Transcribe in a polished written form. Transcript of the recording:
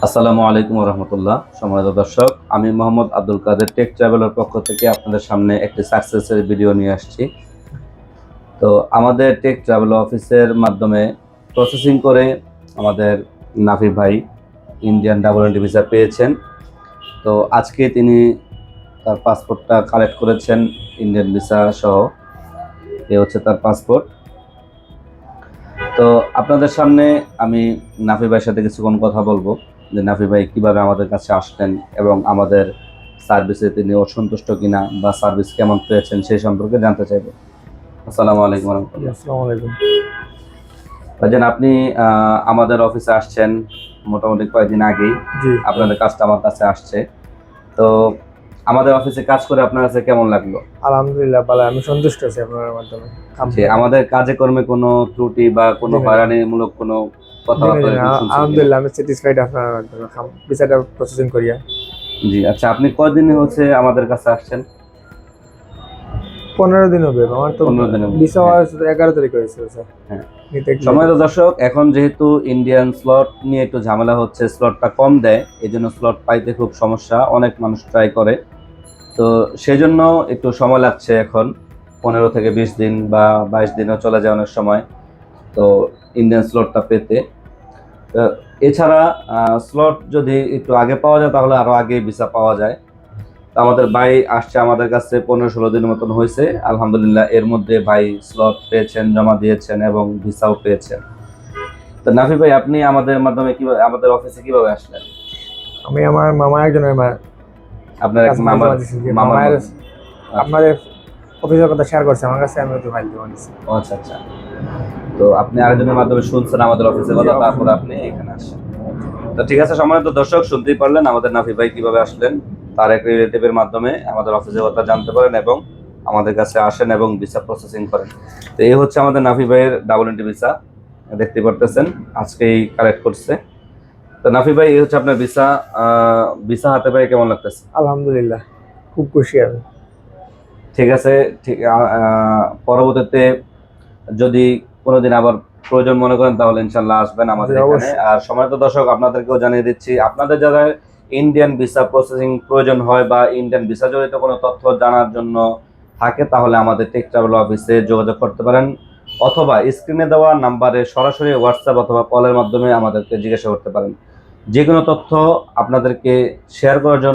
আসসালামু আলাইকুম রহমতুল্লাহ। সম্মানিত দর্শক, আমি মোহাম্মদ আব্দুল কাদের টেক ট্রাভেলের পক্ষ থেকে আপনাদের সামনে একটি সাকসেসের ভিডিও নিয়ে আসছি। তো আমাদের টেক ট্রাভেল অফিসের মাধ্যমে প্রসেসিং করে আমাদের নাফি ভাই ইন্ডিয়ান ডাবল এন্ট্রি ভিসা পেয়েছেন। তো আজকে তিনি তার পাসপোর্টটা কালেক্ট করেছেন, ইন্ডিয়ান ভিসা সহ। এ হচ্ছে তার পাসপোর্ট। তো আপনাদের সামনে আমি নাফি ভাইয়ের সাথে কিছুক্ষণ কথা বলবো যে নাফি ভাই কিভাবে আমাদের কাছে আসলেন এবং আমাদের সার্ভিসে তিনি অসন্তুষ্ট কিনা বা সার্ভিস কেমন পেয়েছেন সেই সম্পর্কে জানতে চাইবো। আসসালামু আলাইকুম রহমতুল্লাহ। আসসালামু আলাইকুম। ভাইজান, আপনি আমাদের অফিসে আসছেন মোটামুটি কয়েকদিন আগেই। জি, আপনাদের কাজটা আমার কাছে আসছে। তো আমাদের অফিসে কাজ করে আপনার কাছে কেমন লাগলো? আলহামদুলিল্লাহ ভালো, আমি সন্তুষ্ট আছি আপনার মাধ্যমে। যে আমাদের কাজে কর্মে কোনো ত্রুটি বা কোনো জি না, হয়রানিমূলক কোনো কথাবার্তা এরকম শুনছেন কিনা? আলহামদুলিল্লাহ আমি স্যাটিসফাইড আপনার মাধ্যমে ভিসাটা প্রসেসিং করিয়া। জি আচ্ছা, আপনি কয়দিন হচ্ছে আমাদের কাছে আসছেন? 15 দিন হবে আমার তো। 15 দিনের মধ্যে, ভিসা হ্যাঁ। 11 তারিখ হয়েছে স্যার। হ্যাঁ। নিতে একটু সম্মানিত দর্শক, এখন যেহেতু ইন্ডিয়ান স্লট নিয়ে একটু ঝামেলা হচ্ছে, স্লটটা কম দেয়, এই জন্য স্লট পাইতে খুব সমস্যা, অনেক মানুষ ট্রাই করে। তো সেই জন্য একটু সময় লাগছে এখন, 15 থেকে 20 দিন বা 22 দিনও চলে যায় অনেক সময় তো ইন্ডিয়ান স্লটটা পেতে। তো এছাড়া স্লট যদি একটু আগে পাওয়া যায় তাহলে আরো আগে ভিসা পাওয়া যায়। তো আমাদের ভাই আসছে আমাদের কাছে 15-16 দিনের মতন হয়েছে, আলহামদুলিল্লাহ। এর মধ্যে ভাই স্লট পেয়েছেন, জমা দিয়েছেন এবং ভিসাও পেয়েছেন। তো নাফি ভাই, আপনি আমাদের মাধ্যমে কিভাবে আমাদের অফিসে কিভাবে আসলেন? আমি আমার মামা একজনের আপনার এক কাছে ফাইল মামার জমা দিয়েছি যে মামার মামার মাধ্যমে? আপনাদের অফিসের কথা শেয়ার করছে আমার কাছে, আমি তো ফাইল জমা দিয়েছি। ও আচ্ছা আচ্ছা। তো আপনি আরেকজনের মাধ্যমে শুনছেন আমাদের অফিসের কথা, তারপর আপনি এখানে আসছেন। তো ঠিক আছে, সম্মানিত দর্শক, শুনতেই পারলেন আমাদের নাফি ভাই কিভাবে আসলেন। তার এক রিলেটিভের মাধ্যমে আমাদের অফিসের কথা জানতে পারেন এবং আমাদের কাছে আসেন এবং ভিসা প্রসেসিং করেন। তো এই হচ্ছে আমাদের নাফি ভাইয়ের ডাবল এন্ট্রি ভিসা, দেখতে পারতেছেন আজকেই কালেক্ট করছে। তো নাফি ভাই, এই হচ্ছে আপনার ভিসা। ভিসা হাতে পেয়ে কেমন লাগতেছে? আলহামদুলিল্লাহ, খুব খুশি আমি। ঠিক আছে। ঠিক পরবর্তীতে যদি কোনোদিন আবার প্রয়োজন মনে করেন তাহলে ইনশাল্লাহ আসবেন আমাদের জি, এখানে। অবশ্যই। আর সম্মানিত দর্শক, আপনাদেরকেও জানিয়ে দিচ্ছি, আপনাদের যারা ইন্ডিয়ান ভিসা প্রসেসিং প্রয়োজন হয় বা ইন্ডিয়ান ভিসা জড়িত কোনো তথ্য জানার জন্য থাকে তাহলে আমাদের টেক ট্রাভেল অফিসে যোগাযোগ করতে পারেন, অথবা স্ক্রিনে দেওয়া নাম্বারে সরাসরি হোয়াটসঅ্যাপ অথবা কলের মাধ্যমে আমাদেরকে জিজ্ঞাসা করতে পারেন। যে কোনো তথ্য আপনাদেরকে শেয়ার করার জন্য